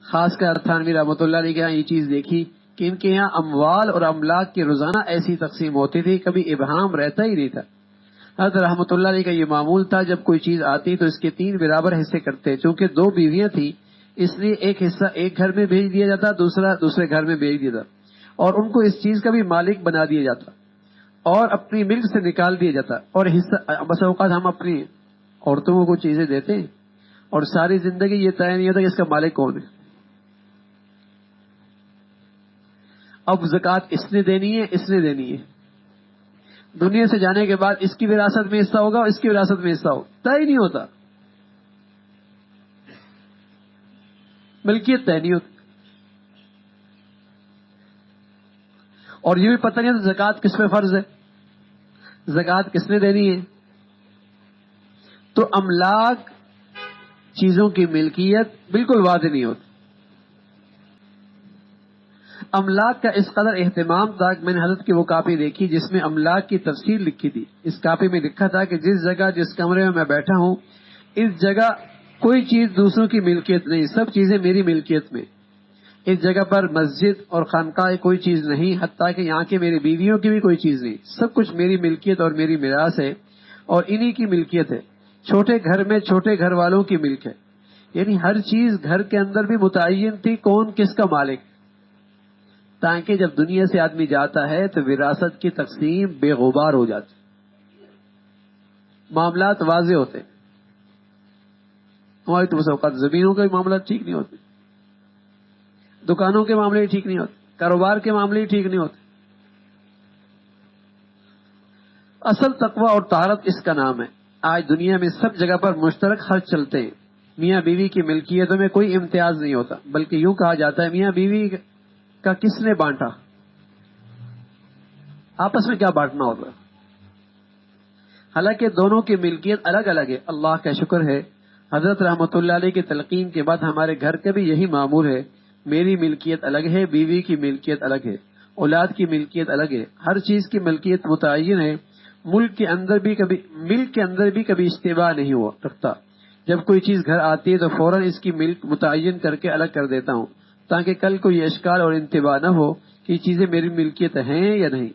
خاص کر تھانوی رحمۃ اللہ علیہ کے یہاں یہ چیز دیکھی کہ ان کے یہاں اموال اور املاک کی روزانہ ایسی تقسیم ہوتی تھی، کبھی ابہام رہتا ہی نہیں تھا۔ حضرت رحمۃ اللہ علیہ کا یہ معمول تھا، جب کوئی چیز آتی تو اس کے 3 برابر حصے کرتے، چونکہ 2 بیویاں تھیں اس لیے ایک حصہ ایک گھر میں بھیج دیا جاتا، دوسرا دوسرے گھر میں بھیج دیا جاتا، اور ان کو اس چیز کا بھی مالک بنا دیا جاتا اور اپنی ملک سے نکال دیا جاتا، اور حصہ بس اوقات ہم اپنی عورتوں کو کچھ چیزیں دیتے ہیں اور ساری زندگی یہ طے نہیں ہوتا کہ اس کا مالک کون ہے۔ اب زکوٰۃ اس نے دینی ہے، اس نے دینی ہے، دنیا سے جانے کے بعد اس کی وراثت میں حصہ ہوگا اور اس کی وراثت میں حصہ ہوگا، طے ہی نہیں ہوتا، ملکیت طے نہیں ہوتی، اور یہ بھی پتہ نہیں ہوتا زکوٰۃ کس پہ فرض ہے، زکوٰۃ کس نے دینی ہے۔ تو املاک چیزوں کی ملکیت بالکل واضح نہیں ہوتی۔ املاک کا اس قدر اہتمام تھا کہ میں نے حضرت کی وہ کاپی دیکھی جس میں املاک کی تفصیل لکھی تھی۔ اس کاپی میں لکھا تھا کہ جس جگہ جس کمرے میں بیٹھا ہوں اس جگہ کوئی چیز دوسروں کی ملکیت نہیں، سب چیزیں میری ملکیت میں۔ اس جگہ پر مسجد اور خانقاہ کوئی چیز نہیں، حتیٰ کہ یہاں کی میری بیویوں کی بھی کوئی چیز نہیں، سب کچھ میری ملکیت اور میری میراث ہے اور انہی کی ملکیت ہے۔ چھوٹے گھر میں چھوٹے گھر والوں کی ملک ہے، یعنی ہر چیز گھر کے اندر بھی متعین تھی کون کس کا مالک، تاکہ جب دنیا سے آدمی جاتا ہے تو وراثت کی تقسیم بے غبار ہو جاتی، معاملات واضح ہوتے۔ ہماری تو بس اوقات زمینوں کے معاملات ٹھیک نہیں ہوتے، دکانوں کے معاملے ہی ٹھیک نہیں ہوتے، کاروبار کے معاملے ہی ٹھیک نہیں ہوتے۔ اصل تقوی اور طہارت اس کا نام ہے۔ آج دنیا میں سب جگہ پر مشترک خرچ چلتے ہیں، میاں بیوی کی ملکیتوں میں کوئی امتیاز نہیں ہوتا، بلکہ یوں کہا جاتا ہے میاں بیوی کا کس نے بانٹا، آپس میں کیا بانٹنا ہوتا، حالانکہ دونوں کی ملکیت الگ الگ ہے۔ اللہ کا شکر ہے حضرت رحمۃ اللہ علیہ کی تلقین کے بعد ہمارے گھر کا بھی یہی معمول ہے، میری ملکیت الگ ہے، بیوی کی ملکیت الگ ہے، اولاد کی ملکیت الگ ہے، ہر چیز کی ملکیت متعین ہے۔ ملک کے اندر بھی کبھی اشتباہ نہیں ہوا رکھتا، جب کوئی چیز گھر آتی ہے تو فوراً اس کی ملک متعین کر کے الگ کر دیتا ہوں، تاکہ کل کو یہ اشکال اور انتباہ نہ ہو کہ یہ چیزیں میری ملکیت ہیں یا نہیں۔